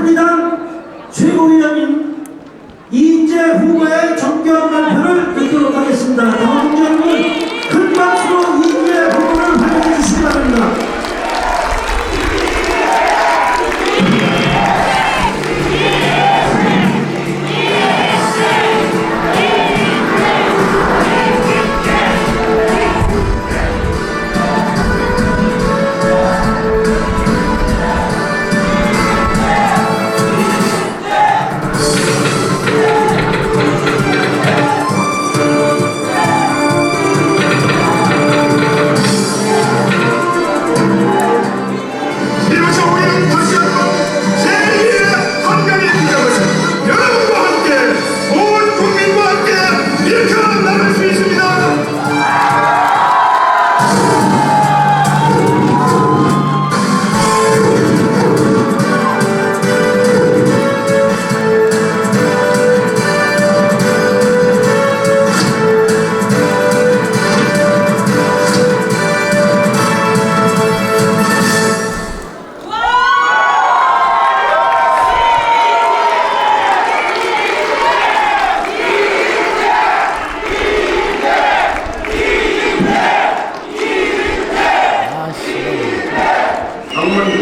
새누리당 최고위원인 이인재 후보의 정경 발표를 듣도록 하겠습니다. 당원들은 큰 박수로 이인재 후보를 환영해 주시기 바랍니다.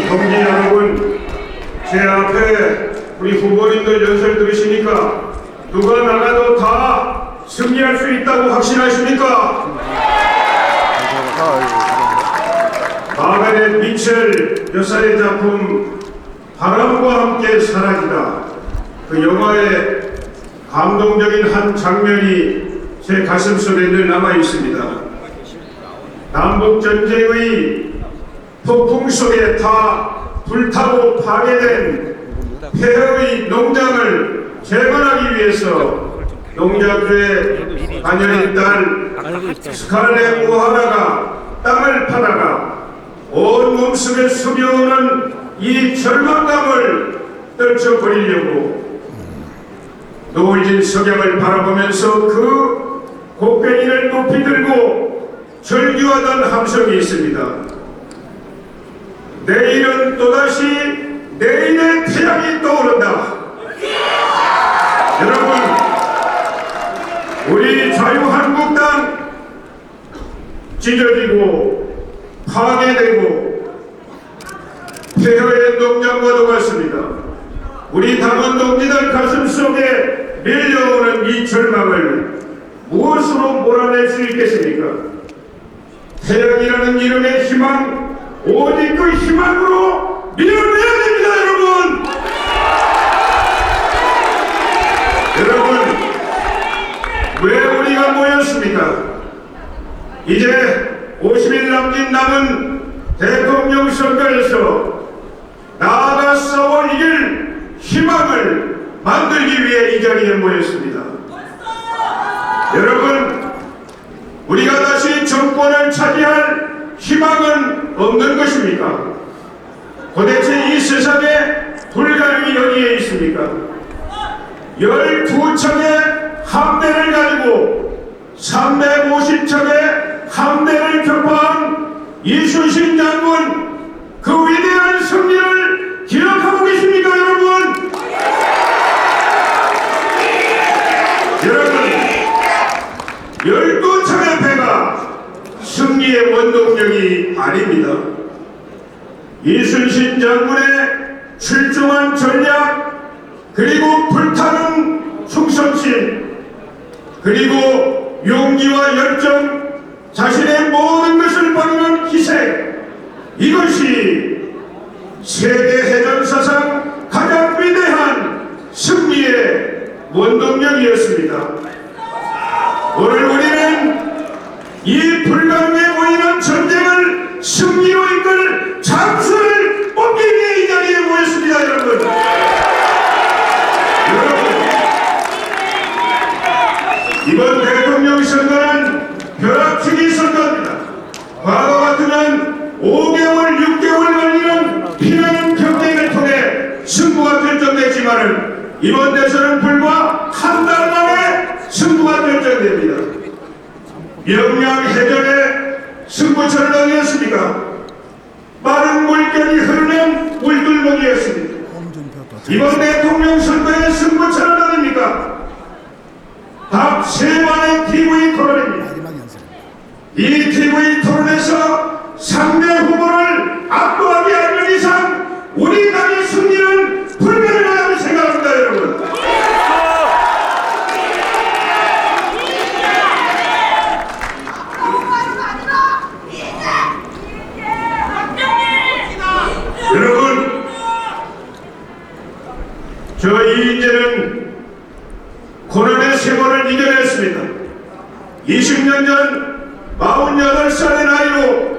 동지 여러분, 제 앞에 우리 후보님들 연설 들으시니까 누가 나가도 다 승리할 수 있다고 확신하십니까? 마가렛 미첼 여사의 작품 바람과 함께 사라지다, 그 영화의 감동적인 한 장면이 제 가슴속에 늘 남아 있습니다. 남북전쟁의 폭풍 속에 다 불타고 파괴된 폐허의 농장을 재건하기 위해서 농장주의 가녀린 딸 스칼렛 오하라가 땅을 파다가 온 몸속에 스며오는 이 절망감을 떨쳐버리려고 노을진 석양을 바라보면서 그 곡괭이를 높이 들고 절규하던 함성이 있습니다. 내일은 또다시 내일의 태양이 떠오른다. 여러분, 우리 자유한국당 찢어지고 파괴되고 폐허의 농장과도 같습니다. 우리 당원 동지들 가슴속에 밀려오는 이 절망을 무엇으로 몰아낼 수 있겠습니까? 태양이라는 이름의 희망, 오직 그 희망으로 밀어내야 됩니다, 여러분! 여러분, 왜 우리가 모였습니까? 이제 50일 남은 대통령 선거에서 나아가 싸워 이길 희망을 만들기 위해 이 자리에 모였습니다. 여러분, 우리가 다시 정권을 차지할 희망은 없는 것입니까? 도대체 이 세상에 불가능이 어디에 있습니까? 12척의 함대를 가지고 350척의 함대를 격파한 이순신 장군, 그 위대한 승리를 기억하고 계십니까, 여러분? 여러분, 12척의 배가 승리의 원동력이 아닙니다. 이순신 장군의 출중한 전략, 그리고 불타는 충성심, 그리고 용기와 열정, 자신의 모든 것을 버리는 희생, 이것이 세계 해전사상 가장 위대한 승리의 원동력이었습니다. 오늘 우리는 이 불가능에 보이는 전쟁을 승리로 이끌 장수를 뽑기 위해 이 자리에 모였습니다, 여러분. 이번 대통령 선거는 벼락치기 선거입니다. 과거 같으면 5개월, 6개월 걸리는 피나는 경쟁을 통해 승부가 결정됐지만은 이번 대선은 불과 한 달 만에 승부가 결정됩니다. 명량해전의 승부처를 아니었습니까? 빠른 물결이 흐르는 물들목이었습니다. 이번 대통령 선거의 승부처는 아닙니까? 딱 세 번의 TV 토론입니다. 이 TV 토론에서 상대 후보를 압도하지 않는 이상 우리 당의 승리는 불가능하다고 생각합니다, 여러분. 여러분, 저 이인재는 고난의 세월을 이겨냈습니다. 20년 전 48살의 나이로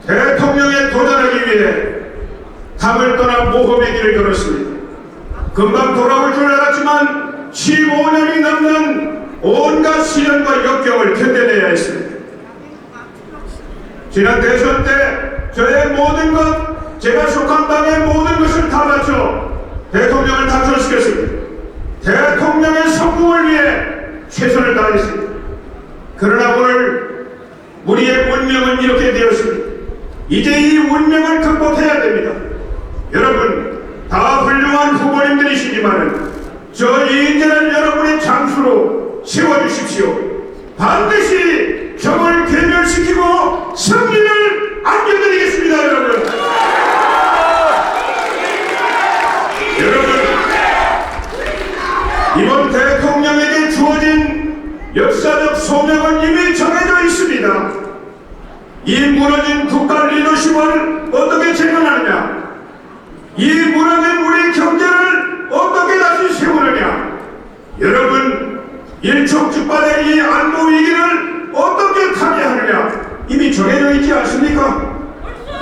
대통령에 도전하기 위해 당을 떠나 모험의 길을 걸었습니다. 금방 돌아올 줄 알았지만 15년이 넘는 온갖 시련과 역경을 견뎌내야 했습니다. 지난 대선 때 저의 모든 것, 제가 속한 당의 모든 것을 다 바쳐 대통령을 당선시켰습니다. 대통령의 성공을 위해 최선을 다했습니다. 그러나 오늘 우리의 운명은 이렇게 되었습니다. 이제 이 운명을 극복해야 됩니다. 여러분, 다 훌륭한 후보님들이시지만 저 이인재를 여러분의 장수로 세워주십시오. 반드시 적을 괴멸시키고 승리를 안겨드리겠습니다, 여러분. 여러분, 이번 대통령에게 주어진 역사적 소명은 이미 정해져 있습니다. 이 무너진 국가 리더십을 어떻게 재건하느냐, 이 무너진 우리 경제를 어떻게 다시 세우느냐, 여러분, 일촉즉발의 이 안보 위기를 어떻게 타개하느냐 이미 정해져 있지 않습니까?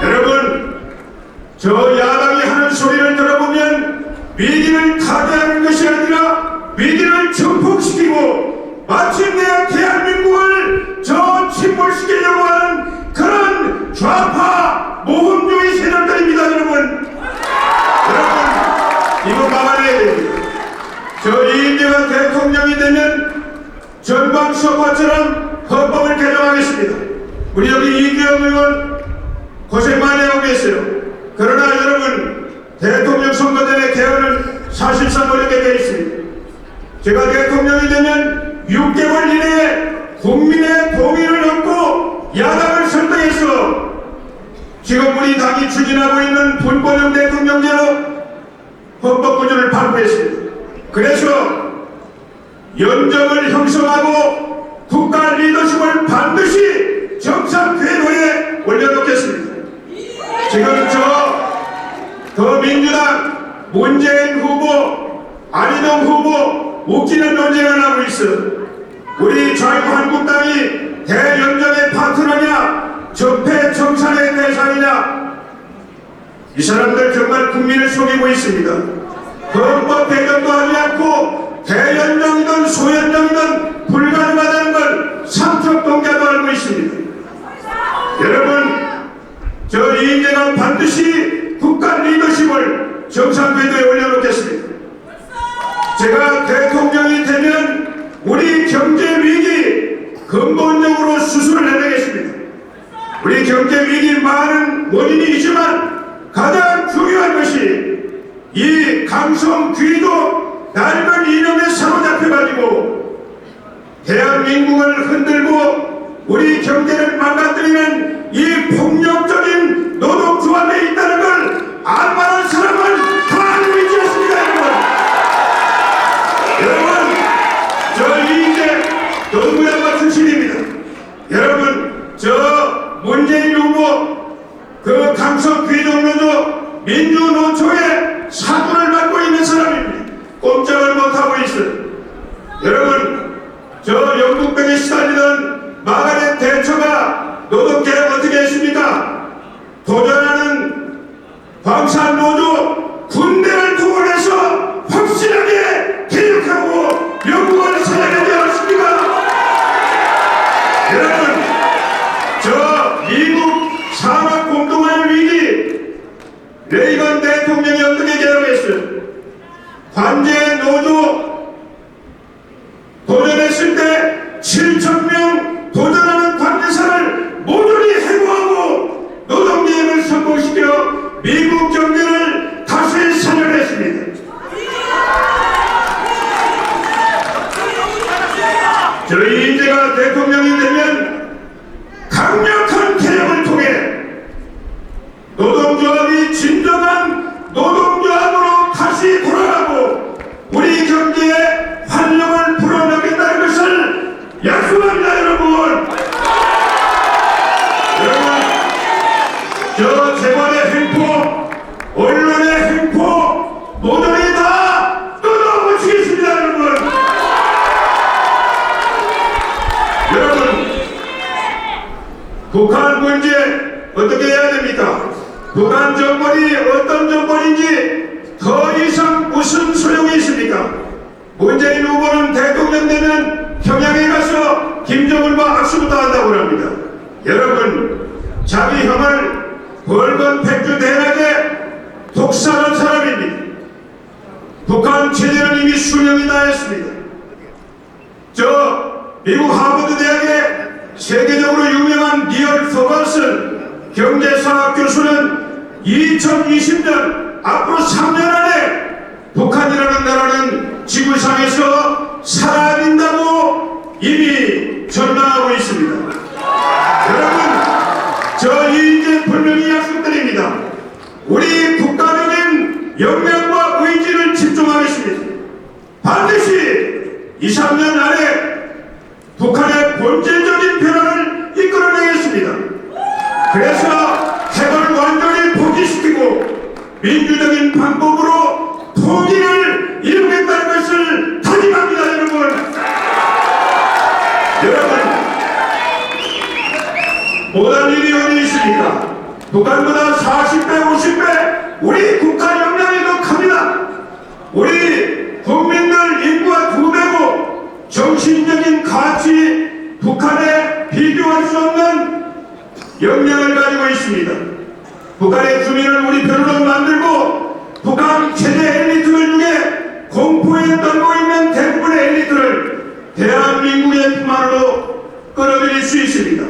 여러분, 저 야당이 하는 소리를 들어보면 위기를 타개하는 것이 아니라 위기를 증폭시키고 마침내 대한민국을 저 침몰시키려고 하는 그런 좌파 모험주의 세력들입니다, 여러분. 여러분, 이거 막아내야 됩니다. 저 이인재가 대통령이 되면 전방석화처럼 헌법을 개정하겠습니다. 우리 여기 이규영 의원 고생 많이 하고 계세요. 그러나 여러분, 대통령 선거 전에 개헌은 사실상 어렵게 되어 있습니다. 제가 대통령이 되면 6개월 이내에 국민의 동의를 얻고 야당을 설득해서 지금 우리 당이 추진하고 있는 분권형 대통령제로 헌법 구조를 발표했습니다. 그래서 연정을 형성하고 국가 리더십을 반드시 정상 궤도에 올려놓겠습니다. 지금 더 민주당 문재인 후보, 안희정 후보 웃기는 논쟁을 하고 있어. 우리 자유한국당이 대연정의 파트너냐, 적폐 청산의 대상이냐. 이 사람들 정말 국민을 속이고 있습니다. 헌법 개정도 하지 않고 대연정이든 소연정이든 불가능하다는 걸 삼척동자도 알고 있습니다. 여러분, 저 이인재가 반드시 국가 리더십을 정상 궤도에 올려놓겠습니다. 제가 대통령이 되면 우리 경제 위기 근본적으로 수술을 해내겠습니다. 우리 경제 위기 많은 원인이 있지만 가장 중요한 것이 이 강성 귀족 낡은 이념에 사로잡혀가지고 대한민국을 흔들고 우리 경제를 망가뜨리는 이 폭력적인 노동조합에 있다는 걸 알만한 사람은 다 알고 있지 않습니까, 여러분? 저 이인재 노동부장관 출신입니다. 여러분, 저 문재인 후보 그 강성 귀족노조 민주노총의 사주를 맡고 있는 사람입니다. 꼼짝을 못하고 있어요. 여러분, 저 영국병에 시달리던 마가렛 대처가 노동계획 어떻게 했습니까? 도전하는 광산노조 군대를 동원해서 확실하게 개혁하고 영국을 살려내지 않았습니까? 여러분, 저 미국 산업 공동화의 위기 레이건 대통령이 어떻게 개혁했어요? 관제 노조 도전했을 때 7,000명 도전하는 관제사를 모조리 해고하고 노동계획을 성공시켜 미국 경제를 다시 살려냈습니다. 북한 문제 어떻게 해야 됩니까? 북한 정권이 어떤 정권인지 더 이상 무슨 소용이 있습니까? 문재인 후보는 대통령 되면 평양에 가서 김정은과 악수부터 한다고 합니다. 여러분, 자기 형을 벌건 백주 대낮에 독살한 사람입니다. 북한 체제는 이미 수명이 다했습니다. 미국 하버드 대학의 세계적으로 유명한 니얼 퍼거슨 경제사학 교수는 2020년 앞으로 3년 안에 북한이라는 나라는 지구상에서 사라진다고 이미 전망하고 있습니다. 여러분, 이제 분명히 약속드립니다. 우리 국가적인 역량과 의지를 집중하겠습니다. 반드시 2, 3년 안에 북한의 본질적인 변화를 이끌어내겠습니다. 그래서 핵을 완전히 포기시키고 민주적인 방법으로 통일을 이루겠다는 것을 다짐합니다. 여러분, 못한 일이 어디 있습니까? 북한보다 40배, 50배 우리 국가 역량이 더 큽니다. 우리 국민들 인구가 2배고 정신적인 가치 북한에 비교할 수 없는 역량을 가지고 있습니다. 북한의 주민을 우리 편으로 만들고 북한 체제 엘리트들 중에 공포에 떨고 있는 대부분의 엘리트를 대한민국의 품 안으로 끌어들일 수 있습니다.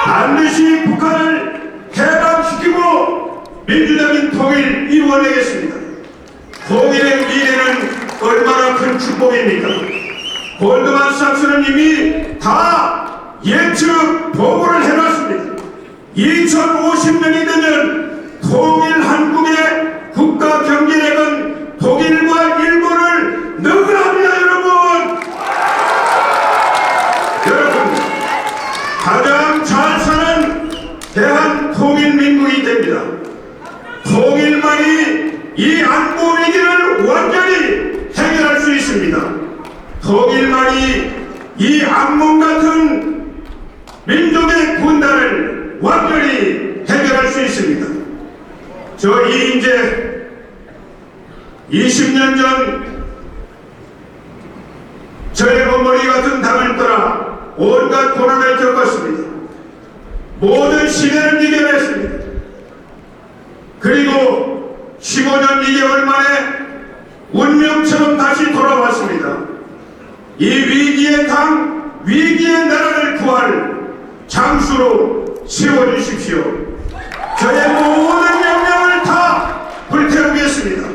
반드시 북한을 해방시키고 민주적인 통일 이루어내겠습니다. 통일의 미래는 얼마나 큰 축복입니까? 골드만삭스는 이미 다 예측 보고를 해놨습니다. 2050년이 되면 통일 한국의 국가 경제력은 독일과 일본을 능가합니다. 여러분, 가장 잘 사는 대한 통일민국이 됩니다. 통일만이 이 안보 위기를 완전히 해결할 수 있습니다. 통일만이 이 악몽 같은 민족의 분단을 완전히 해결할 수 있습니다. 이제 20년 전 저의 머리 같은 당을 떠나 온갖 고난을 겪었습니다. 모든 시대를 이겨냈습니다. 그리고 15년 2개월 만에 운명처럼 다시 돌아왔습니다. 이 위기의 당, 위기의 나라를 구할 장수로 세워주십시오. 저의 모든 역량을 다 불태우겠습니다.